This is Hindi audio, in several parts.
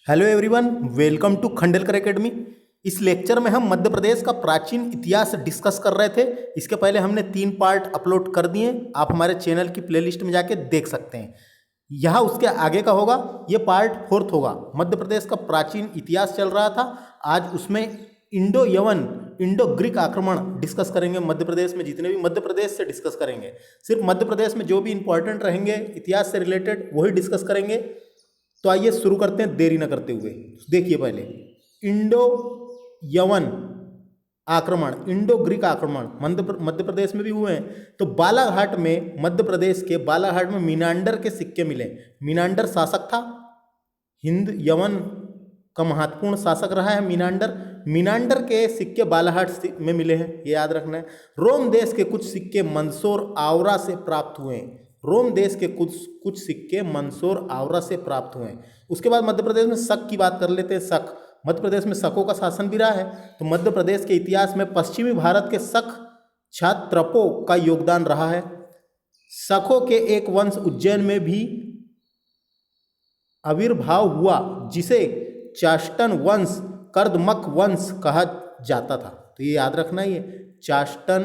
Hello everyone, welcome to Khandelkar academy. इस लेक्चर में हम मध्य प्रदेश का प्राचीन इतिहास डिस्कस कर रहे थे। इसके पहले हमने 3 पार्ट अपलोड कर दिए, आप हमारे चैनल की प्लेलिस्ट में जाके देख सकते हैं। यहाँ उसके आगे का होगा, ये पार्ट 4 होगा। मध्य प्रदेश का प्राचीन इतिहास चल रहा था, आज उसमें इंडो यवन इंडो ग्रीक आक्रमण डिस्कस करेंगे। मध्य प्रदेश में जितने भी मध्य प्रदेश से डिस्कस करेंगे, सिर्फ मध्य प्रदेश में जो भी इंपॉर्टेंट रहेंगे इतिहास से रिलेटेड वही डिस्कस करेंगे। तो आइए शुरू करते हैं देरी न करते हुए। देखिए पहले इंडो यवन आक्रमण, इंडो ग्रीक आक्रमण मध्य प्रदेश में भी हुए हैं। तो बालाघाट में, मध्य प्रदेश के बालाघाट में मीनांडर के सिक्के मिले। मीनांडर शासक था, हिंद यवन का महत्वपूर्ण शासक रहा है मीनांडर। मीनांडर के सिक्के बालाघाट में मिले हैं, ये याद रखना है। रोम देश के कुछ सिक्के मंदसौर आवरा से प्राप्त हुए हैं। रोम देश के कुछ सिक्के मंदसौर आवरा से प्राप्त हुए हैं। उसके बाद मध्य प्रदेश में शक की बात कर लेते हैं। शक, मध्य प्रदेश में शकों का शासन भी रहा है। तो मध्य प्रदेश के इतिहास में पश्चिमी भारत के शक क्षात्रपों का योगदान रहा है। शकों के एक वंश उज्जैन में भी आविर्भाव हुआ, जिसे चाष्टन वंश, कर्दमक वंश कहा जाता था। तो ये याद रखना, ये चाष्टन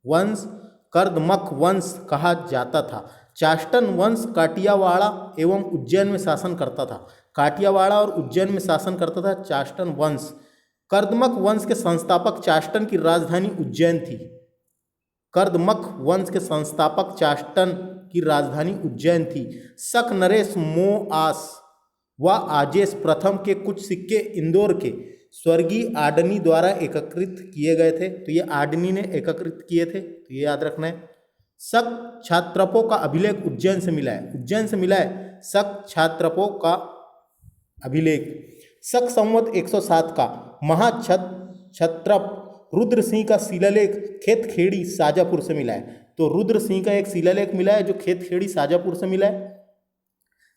वंश, कर्दमक वंश कहा जाता था। चाष्टन वंश काटियावाड़ा एवं उज्जैन में शासन करता था। काटियावाड़ा और उज्जैन में शासन करता था चाष्टन वंश। कर्दमक वंश के संस्थापक चाष्टन की राजधानी उज्जैन थी। कर्दमक वंश के संस्थापक चाष्टन की राजधानी उज्जैन थी। शक नरेश मोआस व आजेश प्रथम के कुछ सिक्के इंदौर के स्वर्गीय आडनी द्वारा एकत्रित किए गए थे। तो ये आडनी ने एकत्रित किए थे, तो ये याद रखना है। शक क्षात्रपों का अभिलेख उज्जैन से मिला है। उज्जैन से मिला है शक क्षात्रपों का अभिलेख। शक संवत 107 का महाक्षत्रप रुद्र सिंह का शिलालेख खेतखेड़ी शाजापुर से मिला है। तो रुद्र सिंह का एक शिलालेख मिला है जो खेतखेड़ी शाजापुर से मिला है।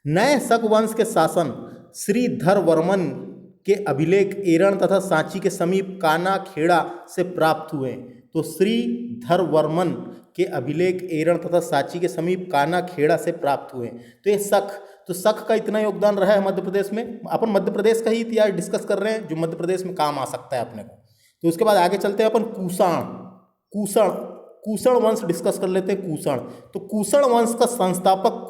नए शक वंश के शासन श्रीधर वर्मन के अभिलेख एरण तथा सांची के समीप कानाखेड़ा से प्राप्त हुए। तो श्रीधर वर्मन के अभिलेख एरण तथा सांची के समीप कानाखेड़ा से प्राप्त हुए। तो ये शक, तो शक का इतना योगदान रहा है मध्य प्रदेश में। अपन मध्य प्रदेश का ही इतिहास डिस्कस कर रहे हैं जो मध्य प्रदेश में काम आ सकता है अपने को। तो उसके बाद आगे चलते हैं अपन कुषण वंश डिस्कस कर लेते हैं। कुषण, तो कुषण वंश का संस्थापक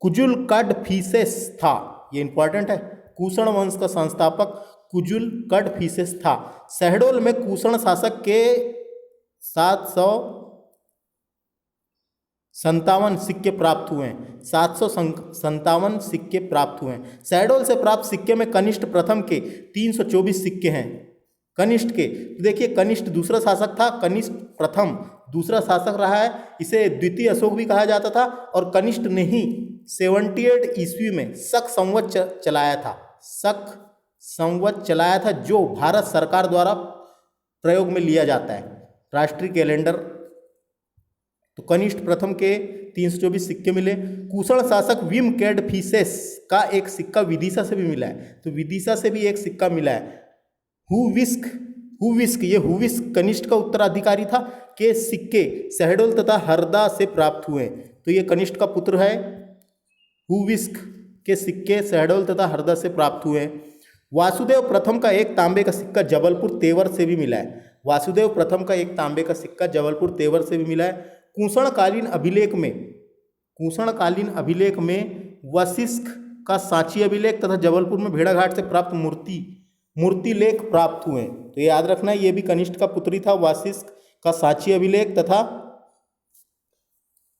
कुजुल कडफिसेस था। ये इंपॉर्टेंट है। कुषण वंश का संस्थापक कुजुल कडफिसेस था। शहडोल में कुषण शासक के 757 सिक्के प्राप्त हुए हैं। 757 सिक्के प्राप्त हुए हैं। शहडोल से प्राप्त सिक्के में कनिष्ठ प्रथम के 324 सिक्के हैं। कनिष्ठ के, तो देखिए कनिष्ठ दूसरा शासक था, कनिष्ठ प्रथम दूसरा शासक रहा है। इसे द्वितीय अशोक भी कहा जाता था। और कनिष्ठ ने ही 78 ईस्वी में शक संवत चलाया था। शक संवत चलाया था जो भारत सरकार द्वारा प्रयोग में लिया जाता है, राष्ट्रीय कैलेंडर। तो कनिष्ठ प्रथम के 324 सिक्के मिले। कुषण शासक विम कैडफिसेस का एक सिक्का विदिशा से भी मिला है। तो विदिशा से भी एक सिक्का मिला है। हुविस्क, ये हुविस्क कनिष्ठ का उत्तराधिकारी था, के सिक्के शहडोल तथा हरदा से प्राप्त हुए। तो ये कनिष्ठ का पुत्र है। हुविस्क के सिक्के शहडोल तथा हरदा से प्राप्त हुए। वासुदेव प्रथम का एक तांबे का सिक्का जबलपुर तेवर से भी मिला है। वासुदेव प्रथम का एक तांबे का सिक्का जबलपुर तेवर से भी मिला है। कुषणकालीन अभिलेख में वशिष्ठ का सांची अभिलेख तथा जबलपुर में भेड़ाघाट से प्राप्त मूर्ति लेख प्राप्त हुए। तो ये याद रखना है, ये भी कनिष्ठ का पुत्री था। वशिष्ठ का सांची अभिलेख तथा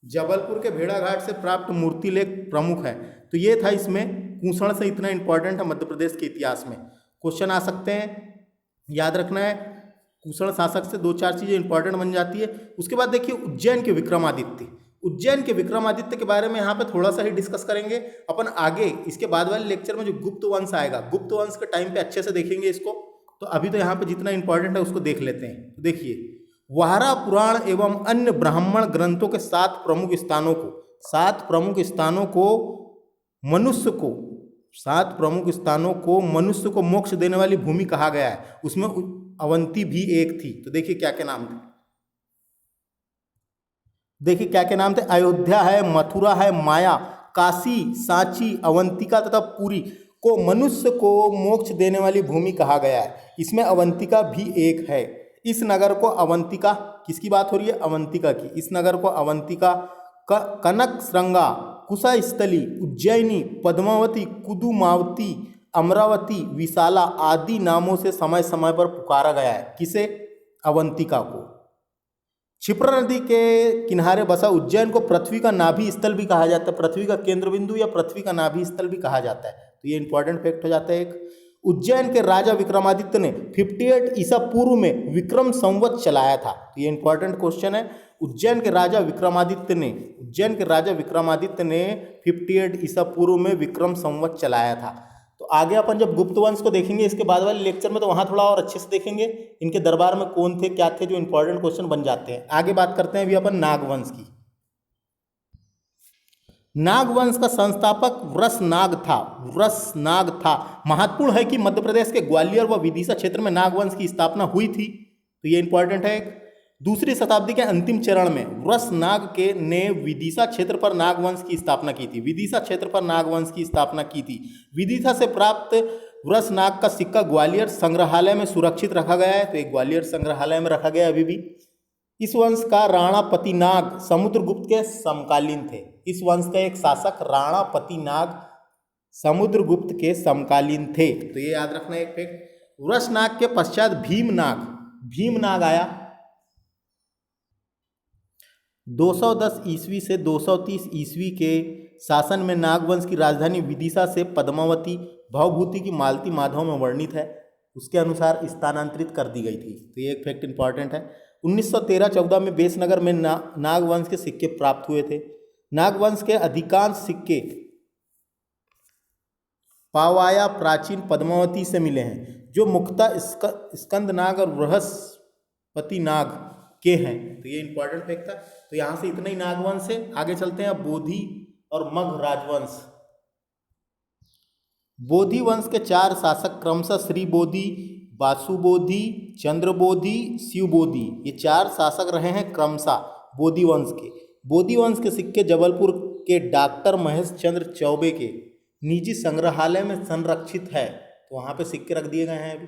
जबलपुर के भेड़ाघाट से प्राप्त मूर्ति लेख प्रमुख है। तो ये था इसमें। कुषण से इतना इंपॉर्टेंट है मध्य प्रदेश के इतिहास में, क्वेश्चन आ सकते हैं, याद रखना है। कुषण शासक से 2-4 चीजें इंपॉर्टेंट बन जाती है। उसके बाद देखिए उज्जैन के विक्रमादित्य। उज्जैन के विक्रमादित्य के बारे में यहाँ पे थोड़ा सा ही डिस्कस करेंगे अपन आगे। इसके बाद वाले लेक्चर में जो गुप्त वंश आएगा, गुप्त वंश के टाइम पे अच्छे से देखेंगे इसको। तो अभी तो यहाँ पे जितना इंपॉर्टेंट है उसको देख लेते हैं। तो देखिए वारा पुराण एवं अन्य ब्राह्मण ग्रंथों के 7 प्रमुख स्थानों को मनुष्य को मोक्ष देने वाली भूमि कहा गया है। उसमें अवंती भी एक थी। तो देखिए क्या क्या नाम थे। देखिए क्या क्या नाम थे। अयोध्या है, मथुरा है, माया, काशी, सांची, अवंतिका तथा पुरी। को मनुष्य को मोक्ष देने वाली भूमि कहा गया है। इसमें अवंतिका भी एक है। इस नगर को अवंतिका, किसकी बात हो रही है? अवंतिका की। इस नगर को अवंतिका, कनक श्रृंगा, कुशास्थली, उज्जैनी, पद्मावती, कुदुमावती, अमरावती, विशाला आदि नामों से समय समय पर पुकारा गया है। किसे? अवंतिका को। क्षिप्रा नदी के किनारे बसा उज्जैन को पृथ्वी का नाभि स्थल भी कहा जाता है। पृथ्वी का केंद्र बिंदु या पृथ्वी का नाभि स्थल भी कहा जाता है। तो ये इंपॉर्टेंट फैक्ट हो जाता है एक। उज्जैन के राजा विक्रमादित्य ने 58 ईसा पूर्व में विक्रम संवत चलाया था। तो ये इंपॉर्टेंट क्वेश्चन है। उज्जैन के राजा विक्रमादित्य ने 58 ईसा पूर्व में विक्रम संवत चलाया था। तो आगे अपन जब गुप्त वंश को देखेंगे इसके बाद वाले लेक्चर में, तो वहाँ थोड़ा और अच्छे से देखेंगे इनके दरबार में कौन थे, क्या थे, जो इंपॉर्टेंट क्वेश्चन बन जाते हैं। आगे बात करते हैं अभी अपन नागवंश की। नागवंश का संस्थापक वृषनाग था। महत्वपूर्ण है कि मध्य प्रदेश के ग्वालियर व विदिशा क्षेत्र में नागवंश की स्थापना हुई थी। तो ये इंपॉर्टेंट है। दूसरी शताब्दी के अंतिम चरण में वृषनाग ने विदिशा क्षेत्र पर नागवंश की स्थापना की थी। विदिशा से प्राप्त वृषनाग का सिक्का ग्वालियर संग्रहालय में सुरक्षित रखा गया है। तो एक ग्वालियर संग्रहालय में रखा गया अभी भी। इस वंश का राणा पतिनाग समुद्रगुप्त के समकालीन थे। इस वंश का एक शासक राणा पतिनाग समुद्रगुप्त के समकालीन थे। तो ये याद रखना एक फैक्ट। वृषनाग के पश्चात भीमनाग आया। 210 ईस्वी से 230 ईस्वी के शासन में नागवंश की राजधानी विदिशा से पद्मावती भवभूति की मालती माधव में वर्णित है, उसके अनुसार स्थानांतरित कर दी गई थी। तो ये एक फैक्ट इंपॉर्टेंट है। 1913-14 में बेसनगर में नागवंश के सिक्के प्राप्त हुए थे। नागवंश के अधिकांश सिक्के पावाया प्राचीन पद्मावती से मिले हैं, जो मुख्यतः स्कंदनाग और बृहस्पति नाग के हैं। तो ये इंपॉर्टेंट फैक्ट था। तो यहाँ से इतना ही नागवंश है। आगे चलते हैं बोधि और मगध राजवंश। बोधि वंश के 4 शासक क्रमशः श्री बोधि, वासुबोधि, चंद्रबोधि, शिवबोधि, ये 4 शासक रहे हैं क्रमशः बोधि वंश के। बोधि वंश के सिक्के जबलपुर के डॉक्टर महेश चंद्र चौबे के निजी संग्रहालय में संरक्षित है। तो वहाँ पे सिक्के रख दिए गए हैं अभी।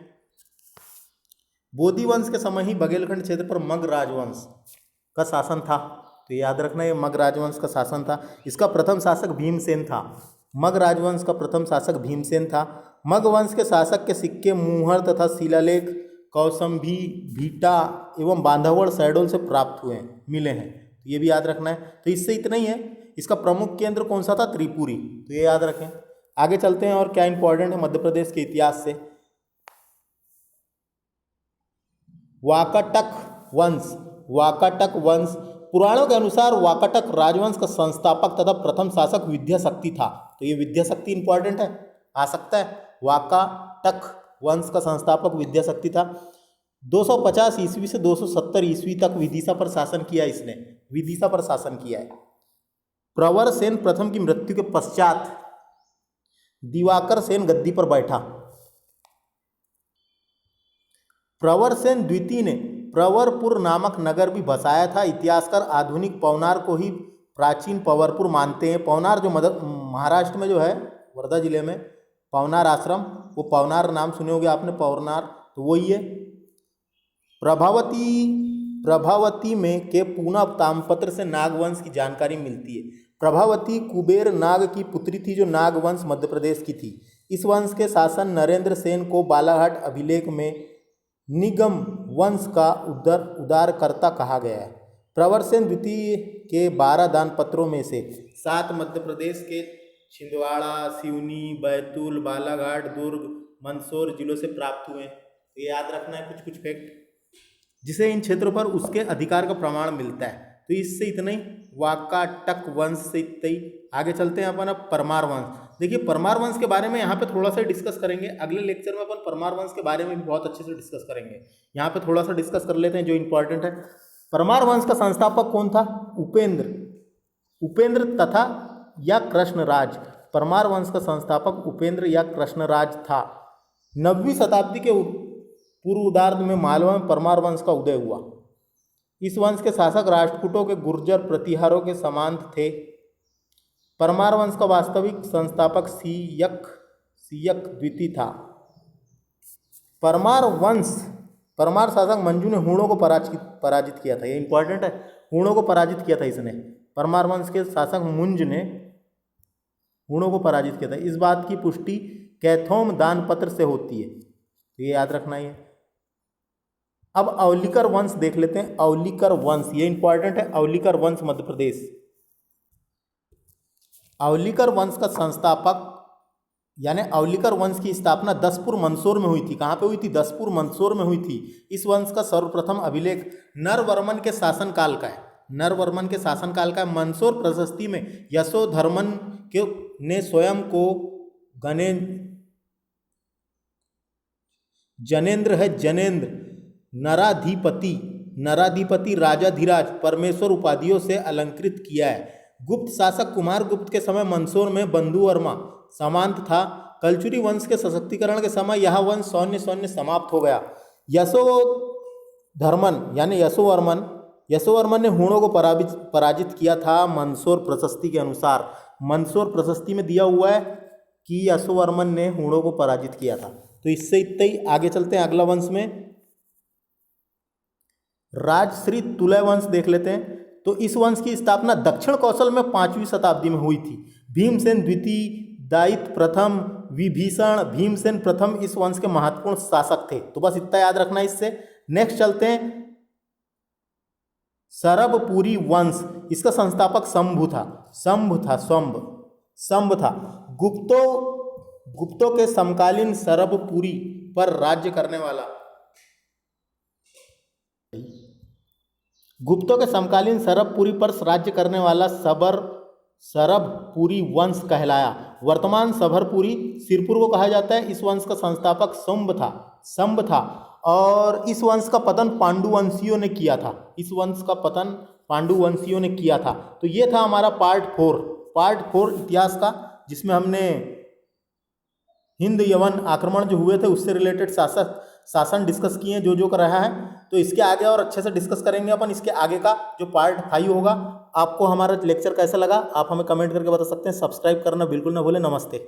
बोधि वंश के समय ही बघेलखंड क्षेत्र पर मगध राजवंश का शासन था। तो याद रखना ये मगध राजवंश का शासन था। इसका प्रथम शासक भीमसेन था। मगध राजवंश का प्रथम शासक भीमसेन था। मगध वंश के शासक के सिक्के मुहर तथा शिलालेख कौसंबी, भीटा एवं बांधवगढ़ शहडोल से प्राप्त मिले हैं। तो ये भी याद रखना है। तो इससे इतना ही है। इसका प्रमुख केंद्र कौन सा था? त्रिपुरी। तो ये याद रखें। आगे चलते हैं और क्या इंपॉर्टेंट है मध्य प्रदेश के इतिहास से। वाकाटक वंश पुराणों के अनुसार वाकाटक राजवंश का संस्थापक तथा प्रथम शासक विद्याशक्ति था। तो ये विद्याशक्ति इंपॉर्टेंट है, आ सकता है। वाकाटक वंश का संस्थापक विद्याशक्ति था। 250 ईस्वी से 270 ईस्वी तक विदिशा पर शासन किया है। प्रवर सेन प्रथम की मृत्यु के पश्चात दिवाकर सेन गद्दी पर बैठा। प्रवर सेन द्वितीय ने प्रवरपुर नामक नगर भी बसाया था। इतिहासकार आधुनिक पवनार को ही प्राचीन पवरपुर मानते हैं। पवनार जो महाराष्ट्र में जो है, वर्धा जिले में पवनार आश्रम, वो पवनार नाम सुने होंगे आपने, पवनार, तो वही है। प्रभावती में के पूना ताम्रपत्र से नागवंश की जानकारी मिलती है। प्रभावती कुबेर नाग की पुत्री थी, जो नागवंश मध्य प्रदेश की थी। इस वंश के शासन नरेंद्र सेन को बालाघाट अभिलेख में निगम वंश का उदारकर्ता कहा गया है। प्रवर सेन द्वितीय के 12 दान पत्रों में से 7 मध्य प्रदेश के छिंदवाड़ा, सिवनी, बैतूल, बालाघाट, दुर्ग, मंदसौर जिलों से प्राप्त हुए। तो ये याद रखना है कुछ फैक्ट, जिसे इन क्षेत्रों पर उसके अधिकार का प्रमाण मिलता है। तो इससे इतना ही वाकाटक वंश से इतना ही। आगे चलते हैं अपन अब परमार वंश। देखिए परमार वंश के बारे में यहाँ पे थोड़ा सा डिस्कस करेंगे। अगले लेक्चर में अपन परमार वंश के बारे में भी बहुत अच्छे से डिस्कस करेंगे। यहाँ पे थोड़ा सा डिस्कस कर लेते हैं जो इंपॉर्टेंट है। परमार वंश का संस्थापक कौन था? उपेंद्र तथा या कृष्णराज। परमार वंश का संस्थापक उपेंद्र या कृष्णराज था। 9वीं शताब्दी के पूर्वार्ध में मालवा में परमार वंश का उदय हुआ। इस वंश के शासक राष्ट्रकूटों के गुर्जर प्रतिहारों के समान थे। परमार वंश का वास्तविक संस्थापक सियक द्वितीय था। परमार शासक मंजू ने हूणों को पराजित किया था। ये इंपॉर्टेंट है, हूणों को पराजित किया था इसने। परमार वंश के शासक मुंज ने हूणों को पराजित किया था। इस बात की पुष्टि कैथोम दान पत्र से होती है, तो ये याद रखना ही है। अब अवलिकर वंश देख लेते हैं। अवलिकर वंश ये इंपॉर्टेंट है। अवलिकर वंश मध्य प्रदेश। अवलिकर वंश का संस्थापक यानी अवलिकर वंश की स्थापना दसपुर मंदसौर में हुई थी। कहाँ पे हुई थी? दसपुर मंदसौर में हुई थी। इस वंश का सर्वप्रथम अभिलेख नरवर्मन के शासनकाल का है। नरवर्मन के शासनकाल का मंदसौर प्रशस्ति में यशोधर्मन के ने स्वयं को जनेन्द्र नराधिपति राजाधिराज परमेश्वर उपाधियों से अलंकृत किया है। गुप्त शासक कुमार गुप्त के समय मंदसौर में बंधुवर्मा सामंत था। कलचुरी वंश के सशक्तिकरण के समय यह वंश शून्य समाप्त हो गया। यशोवर्मन ने हूणों को पराजित किया था। मंदसौर प्रशस्ति के अनुसार, मंदसौर प्रशस्ति में दिया हुआ है कि यशोवर्मन ने हूणों को पराजित किया था। तो इससे इतना ही। आगे चलते हैं अगला वंश में। राजश्री तुलय वंश देख लेते हैं। तो इस वंश की स्थापना दक्षिण कौशल में 5वीं शताब्दी में हुई थी। भीमसेन द्वितीय, दायित प्रथम, विभीषण, भीमसेन प्रथम इस वंश के महत्वपूर्ण शासक थे। तो बस इतना याद रखना इससे। नेक्स्ट चलते हैं सरबपुरी वंश। इसका संस्थापक शंभु था। गुप्तों के समकालीन सरबपुरी पर राज्य करने वाला सरबपुरी वंश कहलाया। वर्तमान सरबपुरी सिरपुर को कहा जाता है। इस वंश का संस्थापक शंभ था और इस वंश का पतन पांडुवंशियों ने किया था। तो ये था हमारा पार्ट 4 इतिहास का, जिसमें हमने हिंद यवन आक्रमण जो हुए थे उससे रिलेटेड शासन डिस्कस किए हैं, जो कर रहा है। तो इसके आगे और अच्छे से डिस्कस करेंगे अपन। इसके आगे का जो पार्ट 5 होगा। आपको हमारा लेक्चर कैसा लगा आप हमें कमेंट करके बता सकते हैं। सब्सक्राइब करना बिल्कुल ना भूलें। नमस्ते।